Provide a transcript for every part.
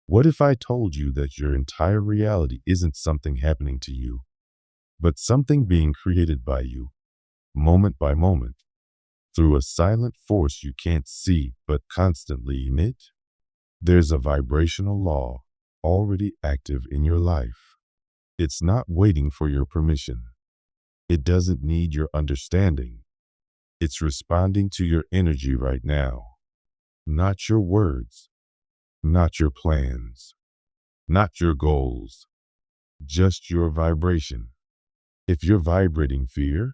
What if I told you that your entire reality isn't something happening to you, but something being created by you, moment by moment, through a silent force you can't see but constantly emit? There's a vibrational law already active in your life. It's not waiting for your permission. It doesn't need your understanding. It's responding to your energy right now. Not your words, not your plans, not your goals, just your vibration. If you're vibrating fear,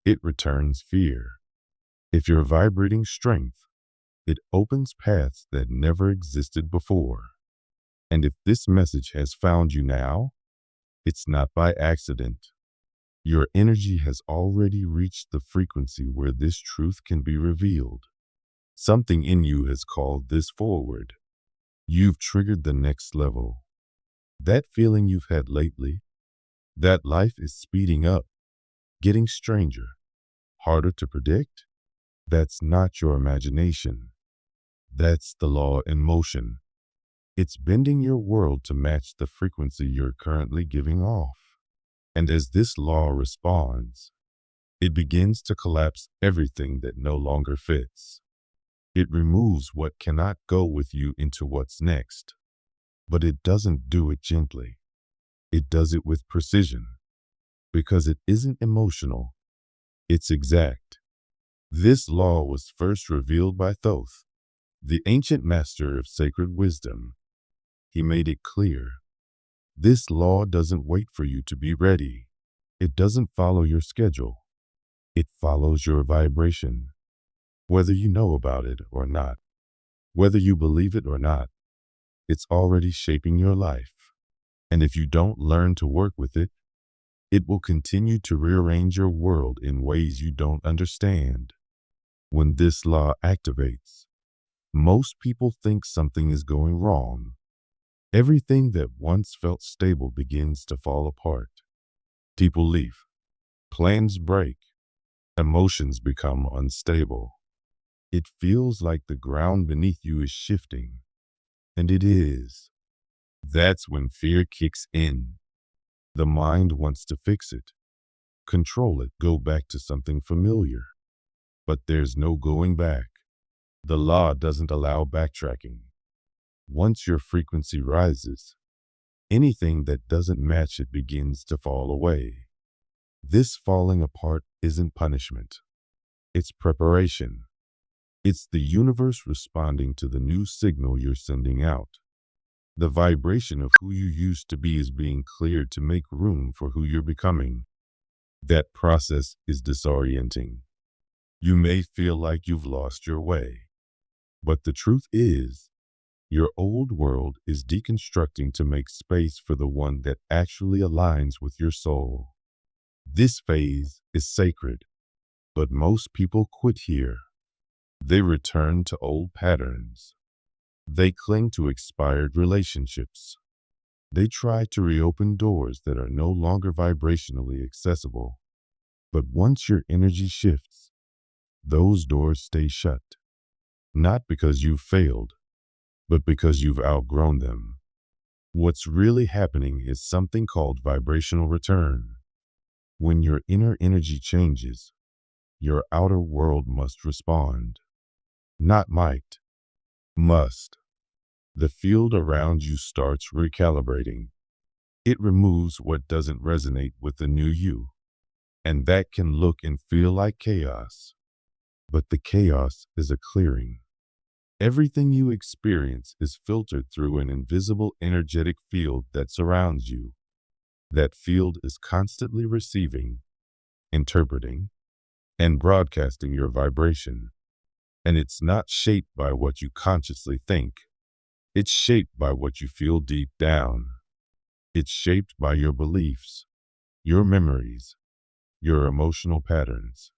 it returns fear. If you're vibrating strength, it opens paths that never existed before. And if this message has found you now, it's not by accident. Your energy has already reached the frequency where this truth can be revealed. Something in you has called this forward. You've triggered the next level. That feeling you've had lately, that life is speeding up, getting stranger, harder to predict, that's not your imagination. That's the law in motion. It's bending your world to match the frequency you're currently giving off. And as this law responds, it begins to collapse everything that no longer fits. It removes what cannot go with you into what's next. But it doesn't do it gently. It does it with precision. Because it isn't emotional, it's exact. This law was first revealed by Thoth, the ancient master of sacred wisdom. He made it clear. This law doesn't wait for you to be ready. It doesn't follow your schedule. It follows your vibration. Whether you know about it or not, whether you believe it or not, it's already shaping your life. And if you don't learn to work with it, it will continue to rearrange your world in ways you don't understand. When this law activates, most people think something is going wrong. Everything that once felt stable begins to fall apart. People leave. Plans break. Emotions become unstable. It feels like the ground beneath you is shifting. And it is. That's when fear kicks in. The mind wants to fix it, control it, go back to something familiar. But there's no going back. The law doesn't allow backtracking. Once your frequency rises, anything that doesn't match it begins to fall away. This falling apart isn't punishment. It's preparation. It's the universe responding to the new signal you're sending out. The vibration of who you used to be is being cleared to make room for who you're becoming. That process is disorienting. You may feel like you've lost your way. But the truth is, your old world is deconstructing to make space for the one that actually aligns with your soul. This phase is sacred, but most people quit here. They return to old patterns. They cling to expired relationships. They try to reopen doors that are no longer vibrationally accessible. But once your energy shifts, those doors stay shut. Not because you've failed, but because you've outgrown them. What's really happening is something called vibrational return. When your inner energy changes, your outer world must respond. Not might, must. The field around you starts recalibrating. It removes what doesn't resonate with the new you. And that can look and feel like chaos. But the chaos is a clearing. Everything you experience is filtered through an invisible energetic field that surrounds you. That field is constantly receiving, interpreting, and broadcasting your vibration. And it's not shaped by what you consciously think. It's shaped by what you feel deep down. It's shaped by your beliefs, your memories, your emotional patterns,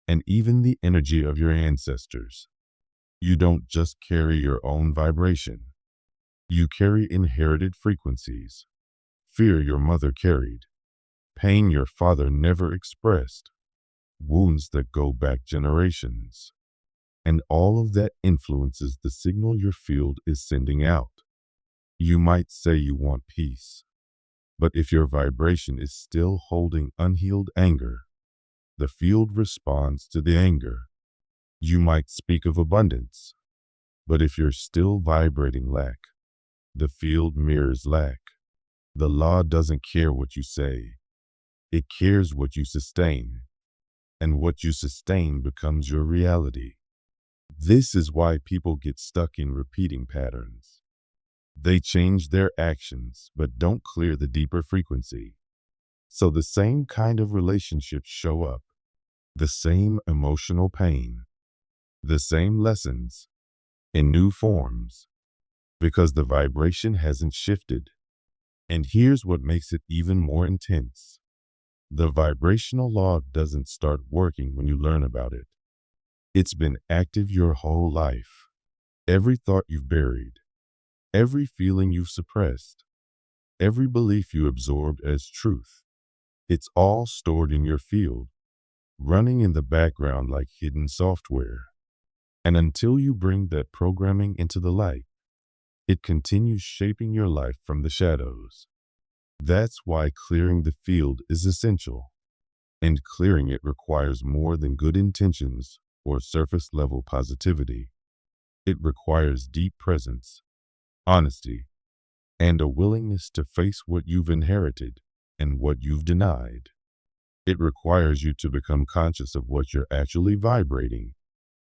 and even the energy of your ancestors. You don't just carry your own vibration. You carry inherited frequencies. Fear your mother carried. Pain your father never expressed. Wounds that go back generations. And all of that influences the signal your field is sending out. You might say you want peace, but if your vibration is still holding unhealed anger, the field responds to the anger. You might speak of abundance, but if you're still vibrating lack, the field mirrors lack. The law doesn't care what you say. It cares what you sustain, and what you sustain becomes your reality. This is why people get stuck in repeating patterns. They change their actions, but don't clear the deeper frequency. So the same kind of relationships show up, the same emotional pain, the same lessons, in new forms, because the vibration hasn't shifted. And here's what makes it even more intense. The vibrational law doesn't start working when you learn about it. It's been active your whole life. Every thought you've buried, every feeling you've suppressed, every belief you absorbed as truth, it's all stored in your field, running in the background like hidden software. And until you bring that programming into the light, it continues shaping your life from the shadows. That's why clearing the field is essential. And clearing it requires more than good intentions or surface level positivity. It requires deep presence, honesty, and a willingness to face what you've inherited and what you've denied. It requires you to become conscious of what you're actually vibrating,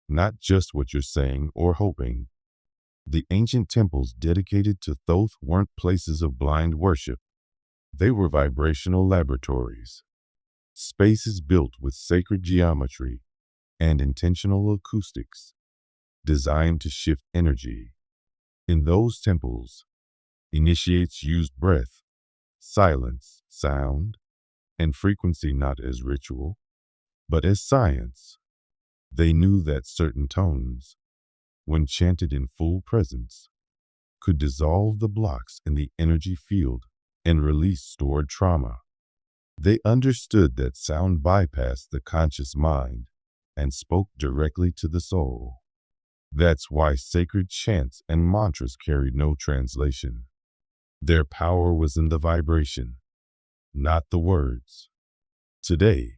not just what you're saying or hoping. The ancient temples dedicated to Thoth weren't places of blind worship. They were vibrational laboratories, spaces built with sacred geometry and intentional acoustics, designed to shift energy. In those temples, initiates used breath, silence, sound, and frequency not as ritual, but as science. They knew that certain tones, when chanted in full presence, could dissolve the blocks in the energy field and release stored trauma. They understood that sound bypassed the conscious mind and spoke directly to the soul. That's why sacred chants and mantras carried no translation. Their power was in the vibration, not the words. Today,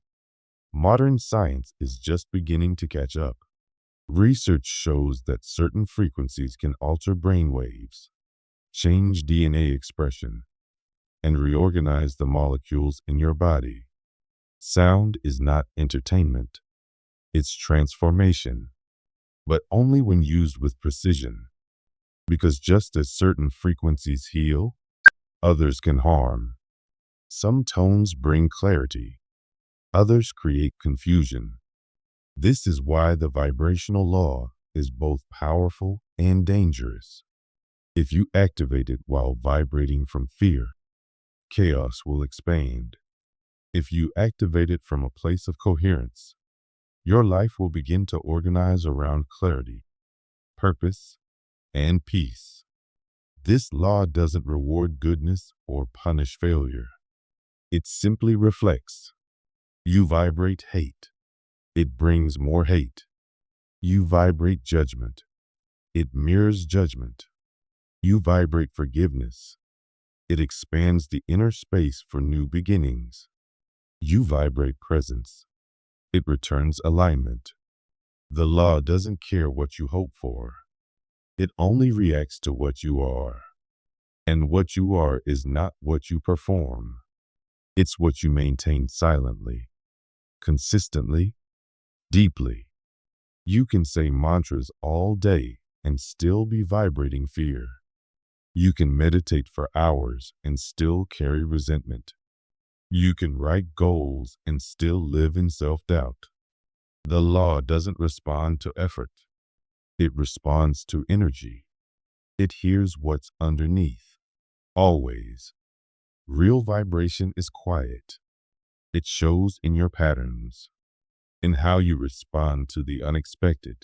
modern science is just beginning to catch up. Research shows that certain frequencies can alter brain waves, change DNA expression, and reorganize the molecules in your body. Sound is not entertainment. It's transformation, but only when used with precision. Because just as certain frequencies heal, others can harm. Some tones bring clarity, others create confusion. This is why the vibrational law is both powerful and dangerous. If you activate it while vibrating from fear, chaos will expand. If you activate it from a place of coherence, your life will begin to organize around clarity, purpose, and peace. This law doesn't reward goodness or punish failure. It simply reflects. You vibrate hate. It brings more hate. You vibrate judgment. It mirrors judgment. You vibrate forgiveness. It expands the inner space for new beginnings. You vibrate presence. It returns alignment. The law doesn't care what you hope for. It only reacts to what you are. And what you are is not what you perform. It's what you maintain silently, consistently, deeply. You can say mantras all day and still be vibrating fear. You can meditate for hours and still carry resentment. You can write goals and still live in self-doubt. The law doesn't respond to effort. It responds to energy. It hears what's underneath. Always. Real vibration is quiet. It shows in your patterns, in how you respond to the unexpected,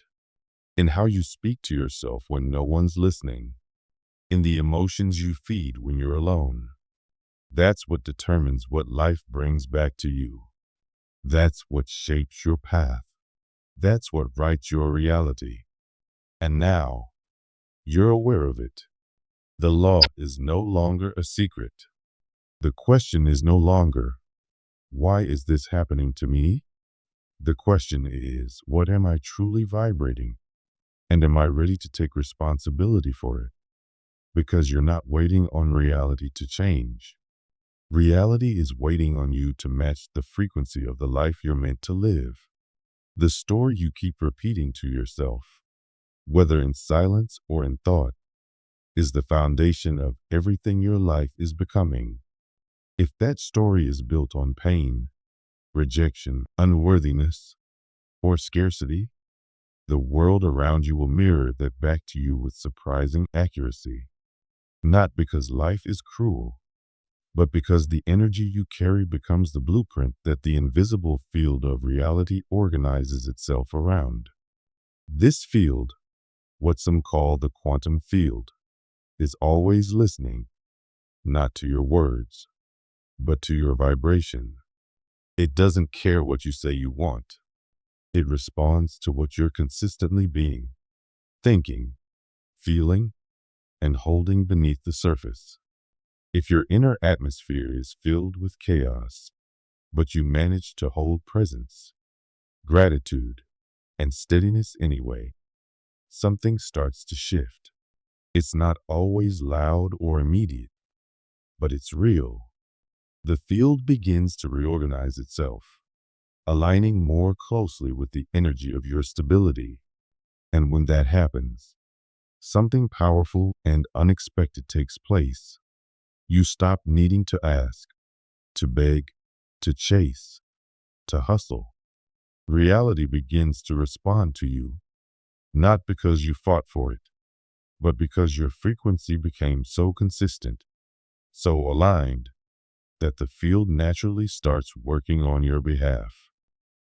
in how you speak to yourself when no one's listening, in the emotions you feed when you're alone. That's what determines what life brings back to you. That's what shapes your path. That's what writes your reality. And now, you're aware of it. The law is no longer a secret. The question is no longer, why is this happening to me? The question is, what am I truly vibrating? And am I ready to take responsibility for it? Because you're not waiting on reality to change. Reality is waiting on you to match the frequency of the life you're meant to live. The story you keep repeating to yourself, whether in silence or in thought, is the foundation of everything your life is becoming. If that story is built on pain, rejection, unworthiness, or scarcity, the world around you will mirror that back to you with surprising accuracy. Not because life is cruel, but because the energy you carry becomes the blueprint that the invisible field of reality organizes itself around. This field, what some call the quantum field, is always listening, not to your words, but to your vibration. It doesn't care what you say you want. It responds to what you're consistently being, thinking, feeling, and holding beneath the surface. If your inner atmosphere is filled with chaos, but you manage to hold presence, gratitude, and steadiness anyway, something starts to shift. It's not always loud or immediate, but it's real. The field begins to reorganize itself, aligning more closely with the energy of your stability. And when that happens, something powerful and unexpected takes place. You stop needing to ask, to beg, to chase, to hustle. Reality begins to respond to you, not because you fought for it, but because your frequency became so consistent, so aligned, that the field naturally starts working on your behalf.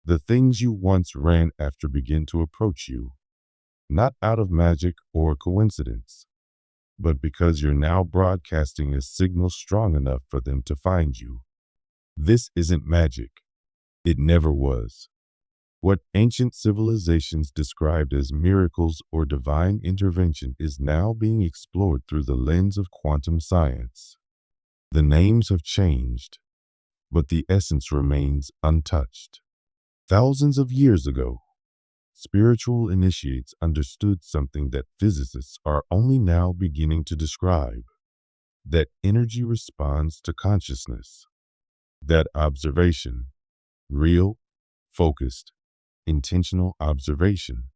The things you once ran after begin to approach you, not out of magic or coincidence, but because you're now broadcasting a signal strong enough for them to find you. This isn't magic. It never was. What ancient civilizations described as miracles or divine intervention is now being explored through the lens of quantum science. The names have changed, but the essence remains untouched. Thousands of years ago, spiritual initiates understood something that physicists are only now beginning to describe: that energy responds to consciousness, that observation, real, focused, intentional observation,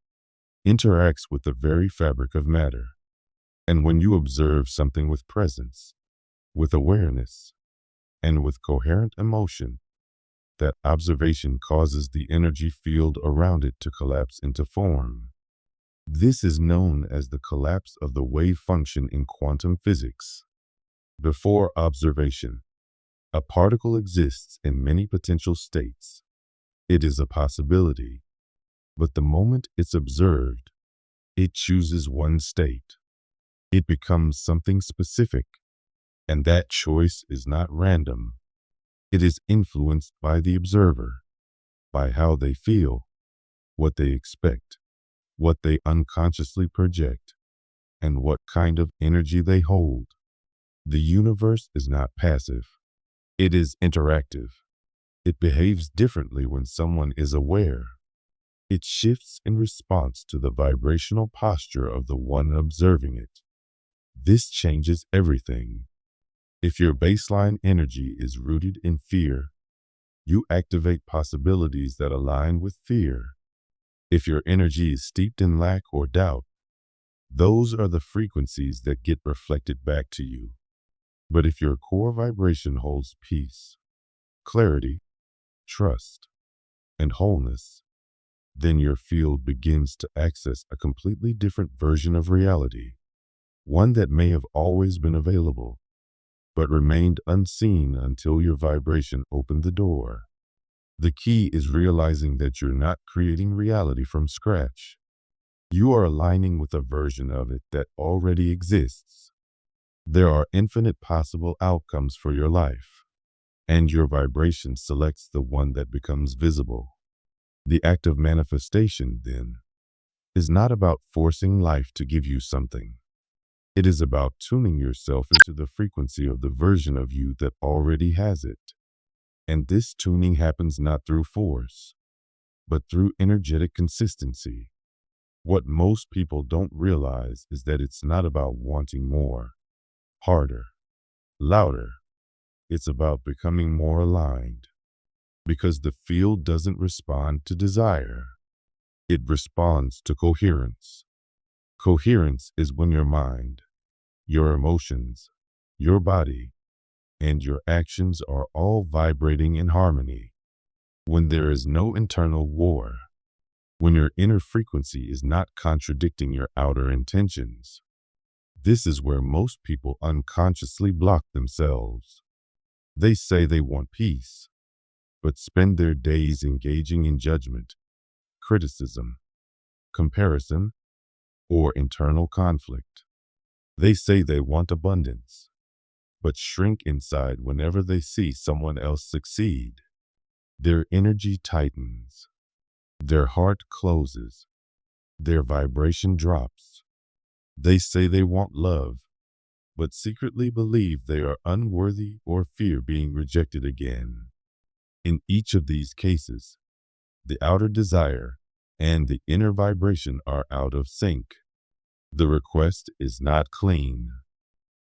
interacts with the very fabric of matter. And when you observe something with presence, with awareness, and with coherent emotion, that observation causes the energy field around it to collapse into form. This is known as the collapse of the wave function in quantum physics. Before observation, a particle exists in many potential states. It is a possibility, but the moment it's observed, it chooses one state. It becomes something specific, and that choice is not random. It is influenced by the observer, by how they feel, what they expect, what they unconsciously project, and what kind of energy they hold. The universe is not passive. It is interactive. It behaves differently when someone is aware. It shifts in response to the vibrational posture of the one observing it. This changes everything. If your baseline energy is rooted in fear, you activate possibilities that align with fear. If your energy is steeped in lack or doubt, those are the frequencies that get reflected back to you. But if your core vibration holds peace, clarity, trust, and wholeness, then your field begins to access a completely different version of reality, one that may have always been available, but remained unseen until your vibration opened the door. The key is realizing that you're not creating reality from scratch. You are aligning with a version of it that already exists. There are infinite possible outcomes for your life, and your vibration selects the one that becomes visible. The act of manifestation, then, is not about forcing life to give you something. It is about tuning yourself into the frequency of the version of you that already has it. And this tuning happens not through force, but through energetic consistency. What most people don't realize is that it's not about wanting more, harder, louder. It's about becoming more aligned. Because the field doesn't respond to desire. It responds to coherence. Coherence is when your mind, your emotions, your body, and your actions are all vibrating in harmony. When there is no internal war. When your inner frequency is not contradicting your outer intentions. This is where most people unconsciously block themselves. They say they want peace, but spend their days engaging in judgment, criticism, comparison, or internal conflict. They say they want abundance, but shrink inside whenever they see someone else succeed. Their energy tightens. Their heart closes. Their vibration drops. They say they want love, but secretly believe they are unworthy or fear being rejected again. In each of these cases, the outer desire and the inner vibration are out of sync. The request is not clean.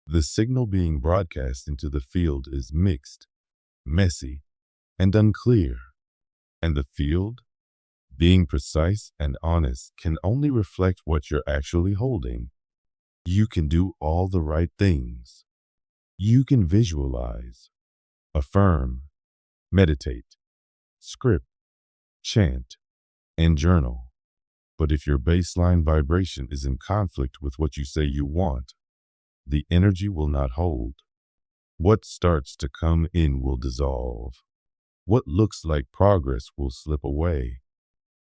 The signal being broadcast into the field is mixed, messy, and unclear. And the field, being precise and honest, can only reflect what you're actually holding. You can do all the right things. You can visualize, affirm, meditate, script, chant, and journal. But if your baseline vibration is in conflict with what you say you want, the energy will not hold. What starts to come in will dissolve. What looks like progress will slip away.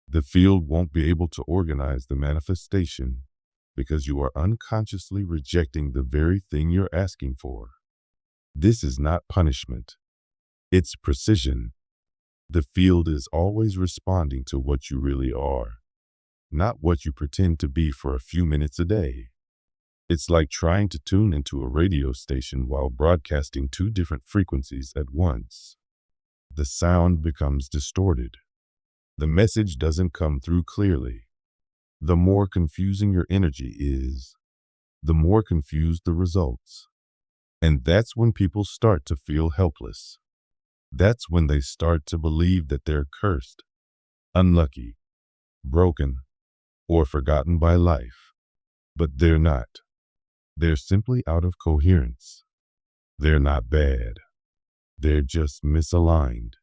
The field won't be able to organize the manifestation because you are unconsciously rejecting the very thing you're asking for. This is not punishment. It's precision. The field is always responding to what you really are, not what you pretend to be for a few minutes a day. It's like trying to tune into a radio station while broadcasting two different frequencies at once. The sound becomes distorted. The message doesn't come through clearly. The more confusing your energy is, the more confused the results. And that's when people start to feel helpless. That's when they start to believe that they're cursed, unlucky, broken, or forgotten by life. But they're not. They're simply out of coherence. They're not bad. They're just misaligned.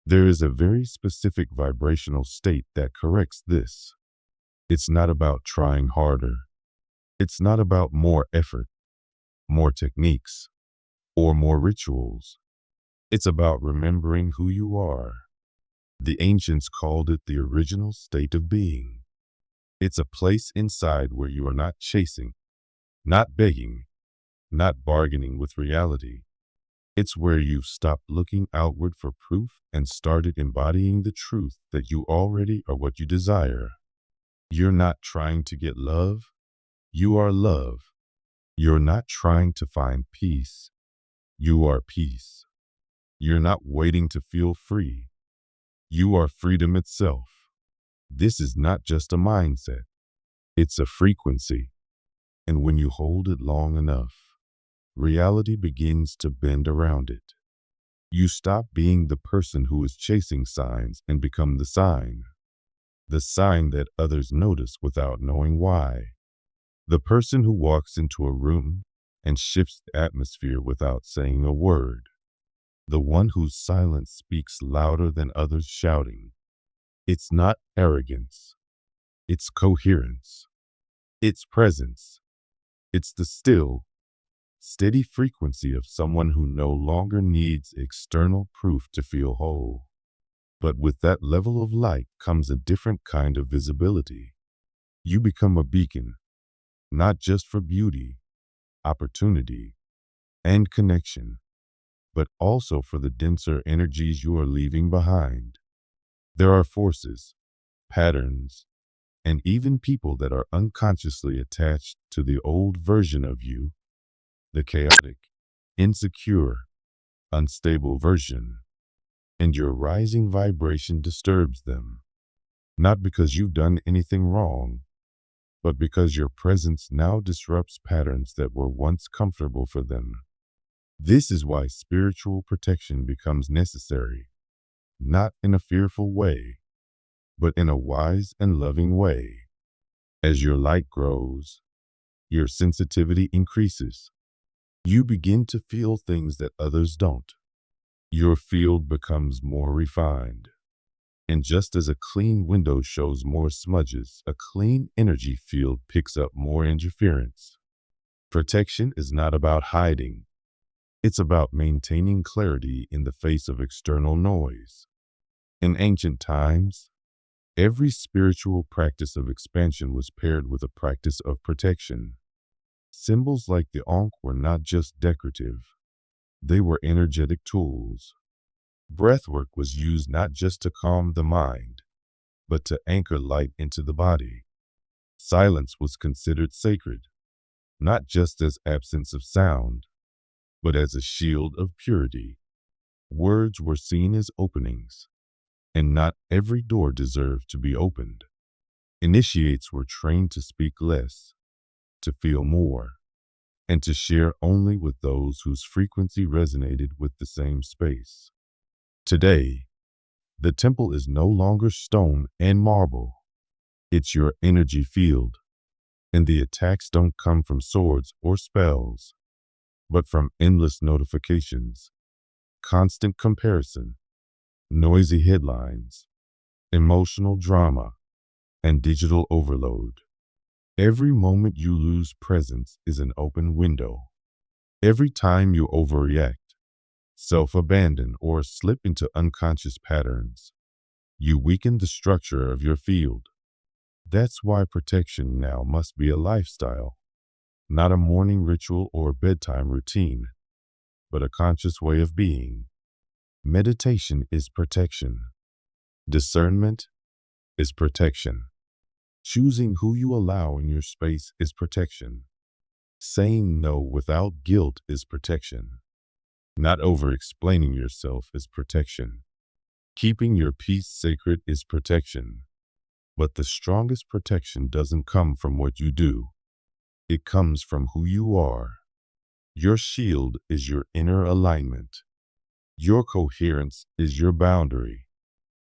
There is a very specific vibrational state that corrects this. It's not about trying harder. It's not about more effort, more techniques, or more rituals. It's about remembering who you are. The ancients called it the original state of being. It's a place inside where you are not chasing, not begging, not bargaining with reality. It's where you've stopped looking outward for proof and started embodying the truth that you already are what you desire. You're not trying to get love. You are love. You're not trying to find peace. You are peace. You're not waiting to feel free. You are freedom itself. This is not just a mindset. It's a frequency. And when you hold it long enough, reality begins to bend around it. You stop being the person who is chasing signs and become the sign that others notice without knowing why. The person who walks into a room and shifts the atmosphere without saying a word. The one whose silence speaks louder than others shouting. It's not arrogance. It's coherence. It's presence. It's the still, steady frequency of someone who no longer needs external proof to feel whole. But with that level of light comes a different kind of visibility. You become a beacon, not just for beauty, opportunity, and connection, but also for the denser energies you are leaving behind. There are forces, patterns, and even people that are unconsciously attached to the old version of you, the chaotic, insecure, unstable version, and your rising vibration disturbs them. Not because you've done anything wrong, but because your presence now disrupts patterns that were once comfortable for them. This is why spiritual protection becomes necessary, not in a fearful way, but in a wise and loving way. As your light grows, your sensitivity increases. You begin to feel things that others don't. Your field becomes more refined. And just as a clean window shows more smudges, a clean energy field picks up more interference. Protection is not about hiding. It's about maintaining clarity in the face of external noise. In ancient times, every spiritual practice of expansion was paired with a practice of protection. Symbols like the Ankh were not just decorative. They were energetic tools. Breathwork was used not just to calm the mind, but to anchor light into the body. Silence was considered sacred, not just as absence of sound, but as a shield of purity. Words were seen as openings, and not every door deserved to be opened. Initiates were trained to speak less, to feel more, and to share only with those whose frequency resonated with the same space. Today, the temple is no longer stone and marble. It's your energy field, and the attacks don't come from swords or spells, but from endless notifications, constant comparison, noisy headlines, emotional drama, and digital overload. Every moment you lose presence is an open window. Every time you overreact, self-abandon, or slip into unconscious patterns, you weaken the structure of your field. That's why protection now must be a lifestyle, not a morning ritual or bedtime routine, but a conscious way of being. Meditation is protection. Discernment is protection. Choosing who you allow in your space is protection. Saying no without guilt is protection. Not over-explaining yourself is protection. Keeping your peace sacred is protection. But the strongest protection doesn't come from what you do. It comes from who you are. Your shield is your inner alignment. Your coherence is your boundary.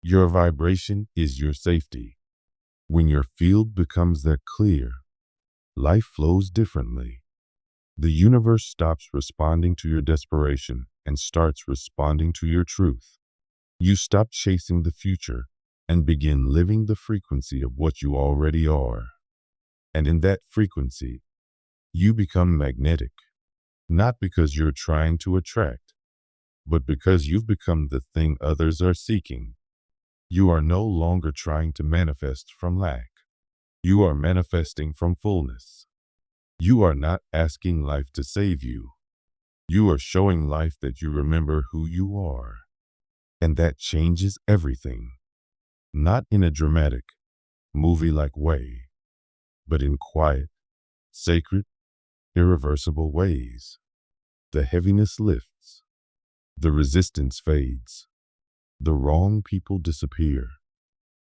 Your vibration is your safety. When your field becomes that clear, life flows differently. The universe stops responding to your desperation and starts responding to your truth. You stop chasing the future and begin living the frequency of what you already are. And in that frequency, you become magnetic, not because you're trying to attract, but because you've become the thing others are seeking. You are no longer trying to manifest from lack. You are manifesting from fullness. You are not asking life to save you. You are showing life that you remember who you are. And that changes everything. Not in a dramatic, movie-like way, but in quiet, sacred, irreversible ways. The heaviness lifts. The resistance fades. The wrong people disappear.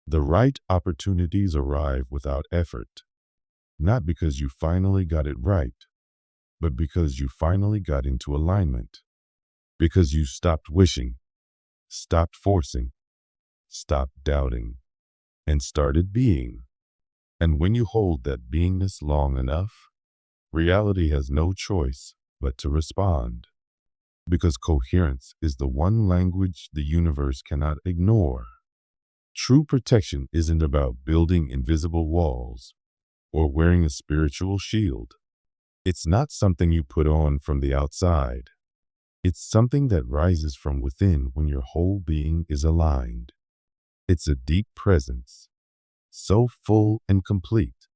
The right opportunities arrive without effort. Not because you finally got it right, but because you finally got into alignment. Because you stopped wishing, stopped forcing, stopped doubting, and started being. And when you hold that beingness long enough, reality has no choice but to respond. Because coherence is the one language the universe cannot ignore. True protection isn't about building invisible walls or wearing a spiritual shield. It's not something you put on from the outside. It's something that rises from within when your whole being is aligned. It's a deep presence, so full and complete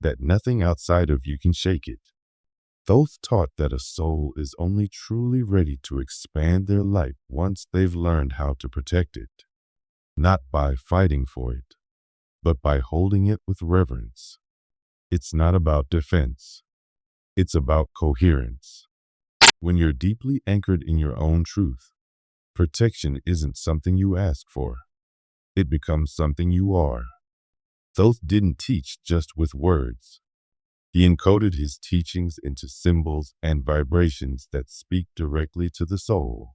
that nothing outside of you can shake it. Thoth taught that a soul is only truly ready to expand their light once they've learned how to protect it, not by fighting for it, but by holding it with reverence. It's not about defense. It's about coherence. When you're deeply anchored in your own truth, protection isn't something you ask for. It becomes something you are. Thoth didn't teach just with words. He encoded his teachings into symbols and vibrations that speak directly to the soul.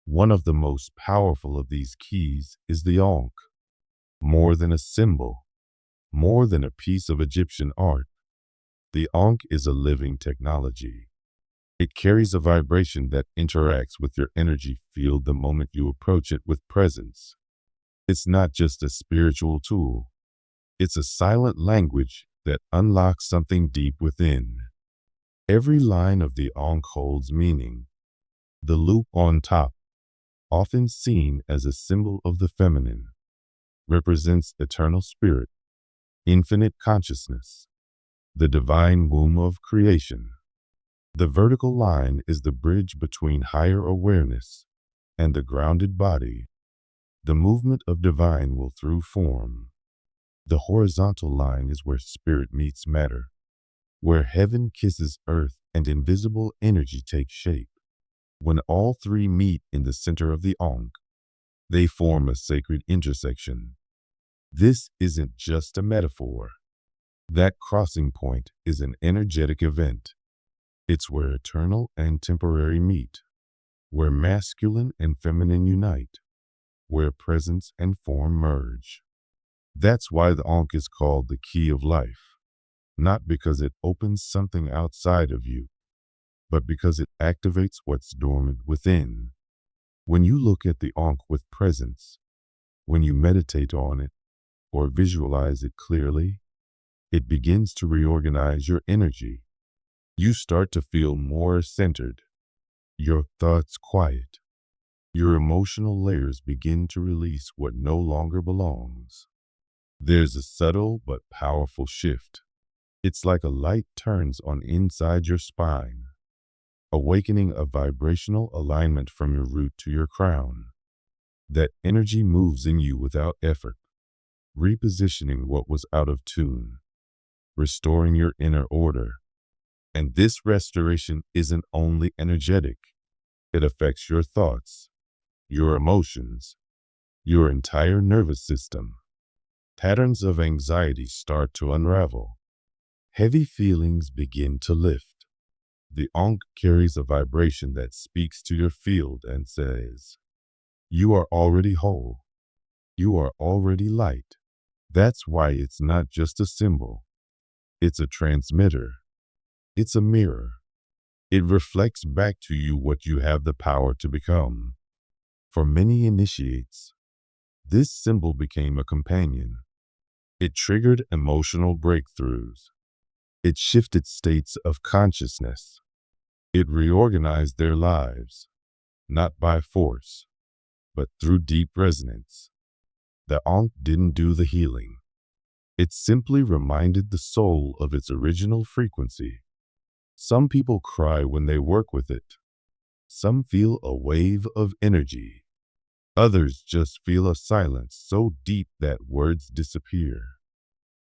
One of the most powerful of these keys is the Ankh. More than a symbol, more than a piece of Egyptian art, the Ankh is a living technology. It carries a vibration that interacts with your energy field the moment you approach it with presence. It's not just a spiritual tool. It's a silent language that unlocks something deep within. Every line of the Ankh holds meaning. The loop on top, often seen as a symbol of the feminine, represents eternal spirit, infinite consciousness, the divine womb of creation. The vertical line is the bridge between higher awareness and the grounded body, the movement of divine will through form. The horizontal line is where spirit meets matter, where heaven kisses earth and invisible energy takes shape. When all three meet in the center of the Ankh, they form a sacred intersection. This isn't just a metaphor. That crossing point is an energetic event. It's where eternal and temporary meet, where masculine and feminine unite, where presence and form merge. That's why the Ankh is called the key of life, not because it opens something outside of you, but because it activates what's dormant within. When you look at the Ankh with presence, when you meditate on it or visualize it clearly, it begins to reorganize your energy. You start to feel more centered, your thoughts quiet, your emotional layers begin to release what no longer belongs. There's a subtle but powerful shift. It's like a light turns on inside your spine, awakening a vibrational alignment from your root to your crown. That energy moves in you without effort, repositioning what was out of tune, restoring your inner order. And this restoration isn't only energetic, it affects your thoughts, your emotions, your entire nervous system. Patterns of anxiety start to unravel. Heavy feelings begin to lift. The Ankh carries a vibration that speaks to your field and says, "You are already whole. You are already light." That's why it's not just a symbol. It's a transmitter. It's a mirror. It reflects back to you what you have the power to become. For many initiates, this symbol became a companion. It triggered emotional breakthroughs. It shifted states of consciousness. It reorganized their lives, not by force, but through deep resonance. The Ankh didn't do the healing. It simply reminded the soul of its original frequency. Some people cry when they work with it. Some feel a wave of energy. Others just feel a silence so deep that words disappear.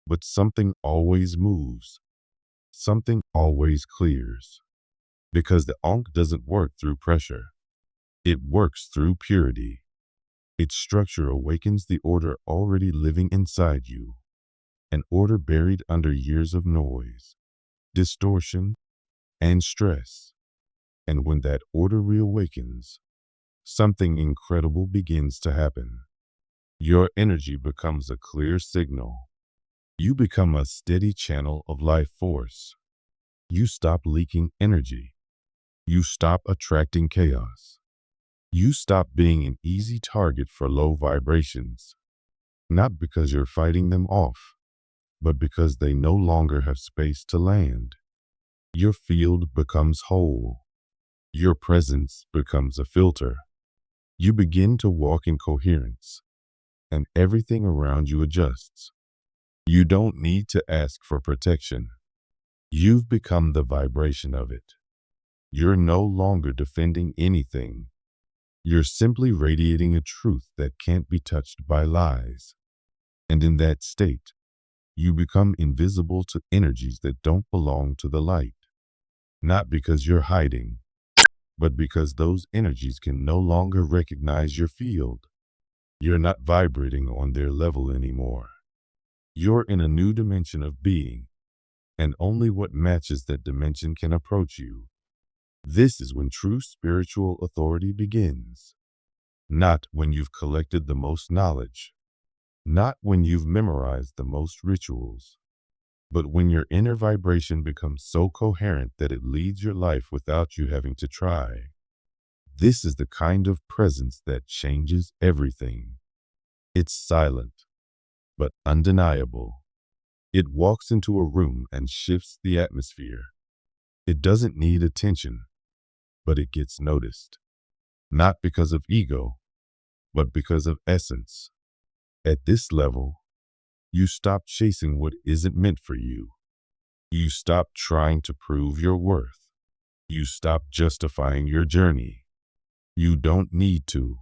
But something always moves. Something always clears. Because the Ankh doesn't work through pressure. It works through purity. Its structure awakens the order already living inside you. An order buried under years of noise, distortion, and stress. And when that order reawakens, something incredible begins to happen. Your energy becomes a clear signal. You become a steady channel of life force. You stop leaking energy. You stop attracting chaos. You stop being an easy target for low vibrations. Not because you're fighting them off, but because they no longer have space to land. Your field becomes whole. Your presence becomes a filter. You begin to walk in coherence, and everything around you adjusts. You don't need to ask for protection. You've become the vibration of it. You're no longer defending anything. You're simply radiating a truth that can't be touched by lies. And in that state, you become invisible to energies that don't belong to the light. Not because you're hiding, but because those energies can no longer recognize your field. You're not vibrating on their level anymore. You're in a new dimension of being, and only what matches that dimension can approach you. This is when true spiritual authority begins. Not when you've collected the most knowledge, not when you've memorized the most rituals, but when your inner vibration becomes so coherent that it leads your life without you having to try. This is the kind of presence that changes everything. It's silent, but undeniable. It walks into a room and shifts the atmosphere. It doesn't need attention, but it gets noticed. Not because of ego, but because of essence. At this level, you stop chasing what isn't meant for you. You stop trying to prove your worth. You stop justifying your journey. You don't need to.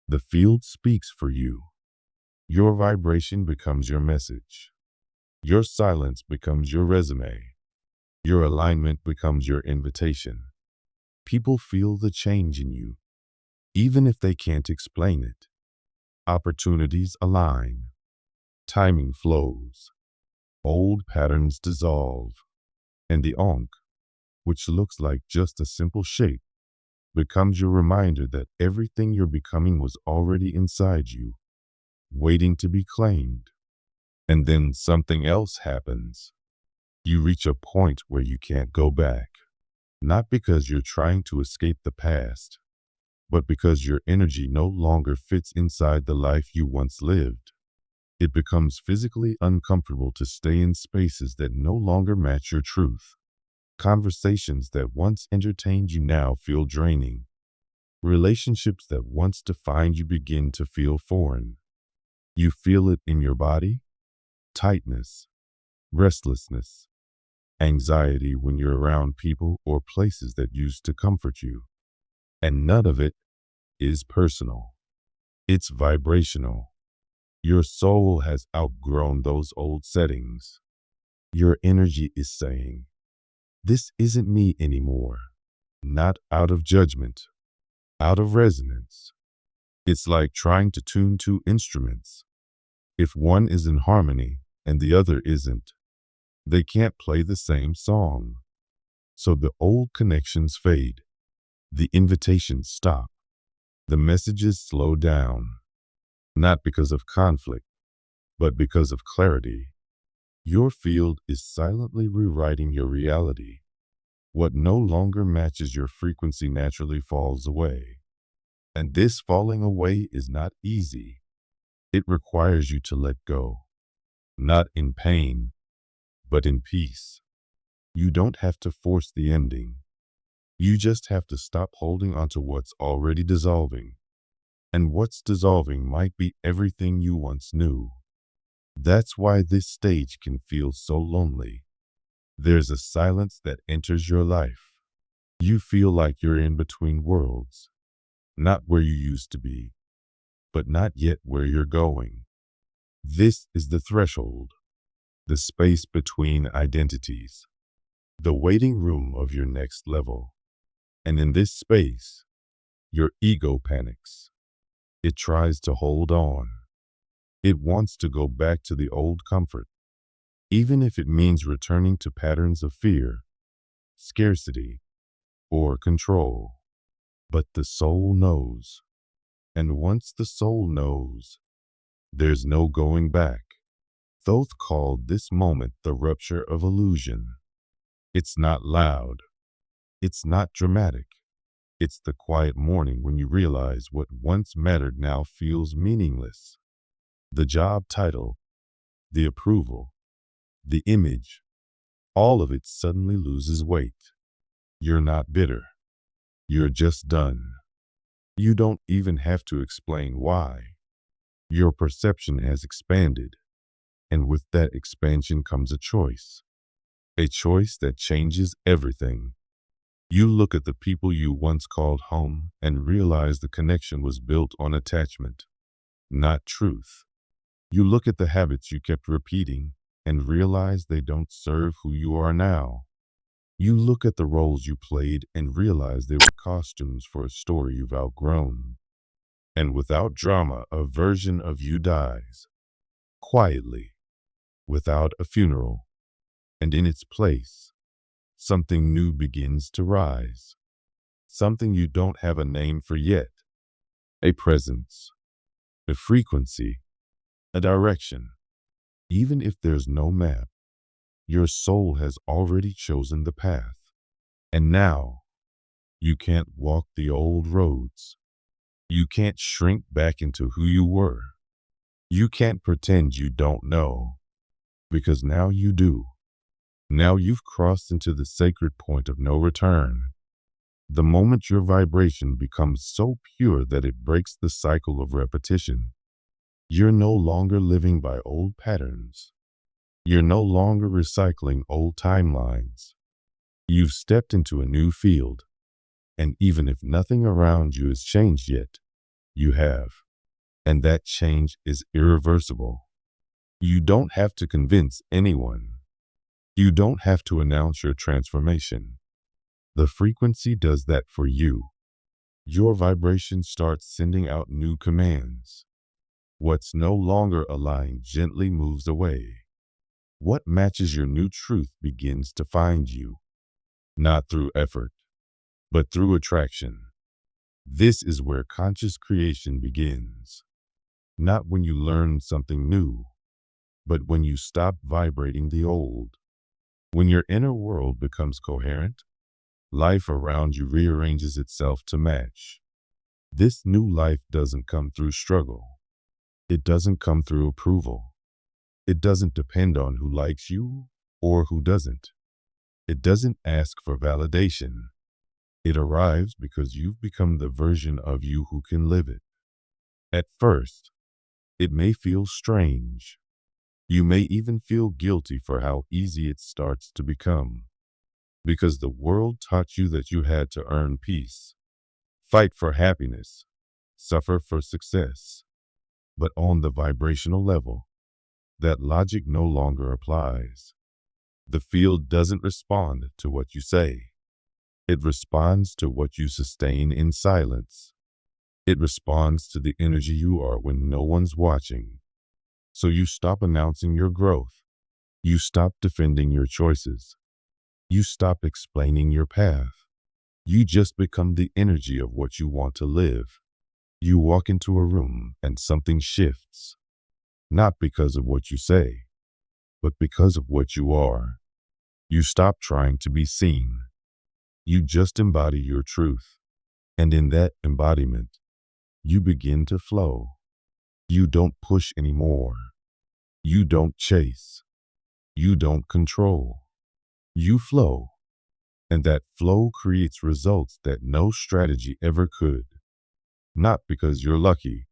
The field speaks for you. Your vibration becomes your message. Your silence becomes your resume. Your alignment becomes your invitation. People feel the change in you, even if they can't explain it. Opportunities align. Timing flows. Old patterns dissolve. And the Ankh, which looks like just a simple shape, becomes your reminder that everything you're becoming was already inside you, waiting to be claimed. And then something else happens. You reach a point where you can't go back. Not because you're trying to escape the past, but because your energy no longer fits inside the life you once lived. It becomes physically uncomfortable to stay in spaces that no longer match your truth. Conversations that once entertained you now feel draining. Relationships that once defined you begin to feel foreign. You feel it in your body, tightness, restlessness, anxiety when you're around people or places that used to comfort you. And none of it is personal. It's vibrational. Your soul has outgrown those old settings. Your energy is saying, "This isn't me anymore." Not out of judgment, out of resonance. It's like trying to tune two instruments. If one is in harmony and the other isn't, they can't play the same song. So the old connections fade. The invitations stop. The messages slow down. Not because of conflict, but because of clarity. Your field is silently rewriting your reality. What no longer matches your frequency naturally falls away. And this falling away is not easy. It requires you to let go. Not in pain, but in peace. You don't have to force the ending. You just have to stop holding onto what's already dissolving. And what's dissolving might be everything you once knew. That's why this stage can feel so lonely. There's a silence that enters your life. You feel like you're in between worlds. Not where you used to be, but not yet where you're going. This is the threshold, the space between identities, the waiting room of your next level. And in this space, your ego panics. It tries to hold on. It wants to go back to the old comfort, even if it means returning to patterns of fear, scarcity, or control. But the soul knows. And once the soul knows, there's no going back. Thoth called this moment the rupture of illusion. It's not loud. It's not dramatic. It's the quiet morning when you realize what once mattered now feels meaningless. The job title, the approval, the image, all of it suddenly loses weight. You're not bitter. You're just done. You don't even have to explain why. Your perception has expanded, and with that expansion comes a choice that changes everything. You look at the people you once called home and realize the connection was built on attachment, not truth. You look at the habits you kept repeating and realize they don't serve who you are now. You look at the roles you played and realize they were costumes for a story you've outgrown. And without drama, a version of you dies, quietly, without a funeral. And in its place, something new begins to rise. Something you don't have a name for yet. A presence, a frequency, a direction. Even if there's no map, your soul has already chosen the path. And now, you can't walk the old roads. You can't shrink back into who you were. You can't pretend you don't know, because now you do. Now you've crossed into the sacred point of no return. The moment your vibration becomes so pure that it breaks the cycle of repetition, you're no longer living by old patterns. You're no longer recycling old timelines. You've stepped into a new field, and even if nothing around you has changed yet, you have. And that change is irreversible. You don't have to convince anyone. You don't have to announce your transformation. The frequency does that for you. Your vibration starts sending out new commands. What's no longer aligned gently moves away. What matches your new truth begins to find you, not through effort, but through attraction. This is where conscious creation begins. Not when you learn something new, but when you stop vibrating the old. When your inner world becomes coherent, life around you rearranges itself to match. This new life doesn't come through struggle. It doesn't come through approval. It doesn't depend on who likes you or who doesn't. It doesn't ask for validation. It arrives because you've become the version of you who can live it. At first, it may feel strange. You may even feel guilty for how easy it starts to become. Because the world taught you that you had to earn peace, fight for happiness, suffer for success. But on the vibrational level, that logic no longer applies. The field doesn't respond to what you say. It responds to what you sustain in silence. It responds to the energy you are when no one's watching. So you stop announcing your growth. You stop defending your choices. You stop explaining your path. You just become the energy of what you want to live. You walk into a room and something shifts. Not because of what you say, but because of what you are. You stop trying to be seen. You just embody your truth. And in that embodiment, you begin to flow. You don't push anymore. You don't chase. You don't control. You flow. And that flow creates results that no strategy ever could. Not because you're lucky,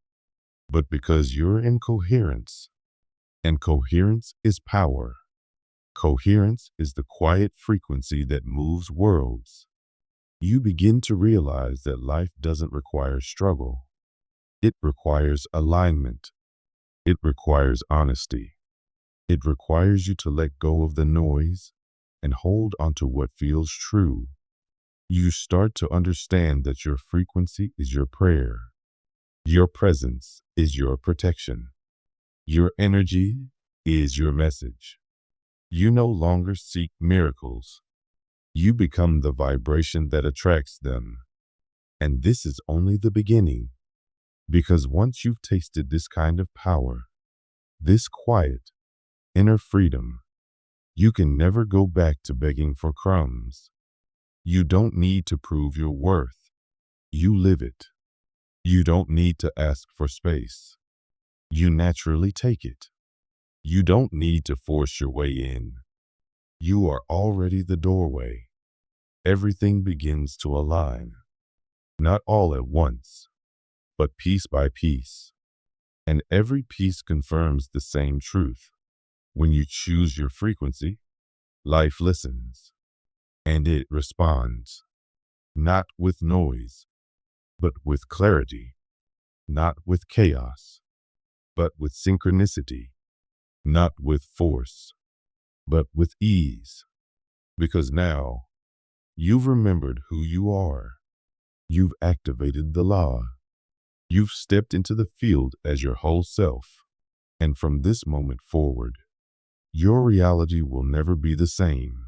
but because you're in coherence. And coherence is power. Coherence is the quiet frequency that moves worlds. You begin to realize that life doesn't require struggle. It requires alignment. It requires honesty. It requires you to let go of the noise and hold onto what feels true. You start to understand that your frequency is your prayer. Your presence is your protection. Your energy is your message. You no longer seek miracles. You become the vibration that attracts them. And this is only the beginning. Because once you've tasted this kind of power, this quiet, inner freedom, you can never go back to begging for crumbs. You don't need to prove your worth. You live it. You don't need to ask for space. You naturally take it. You don't need to force your way in. You are already the doorway. Everything begins to align. Not all at once, but piece by piece. And every piece confirms the same truth. When you choose your frequency, life listens. And it responds. Not with noise, but with clarity. Not with chaos, but with synchronicity, not with force, but with ease. Because now, you've remembered who you are. You've activated the law. You've stepped into the field as your whole self. And from this moment forward, your reality will never be the same.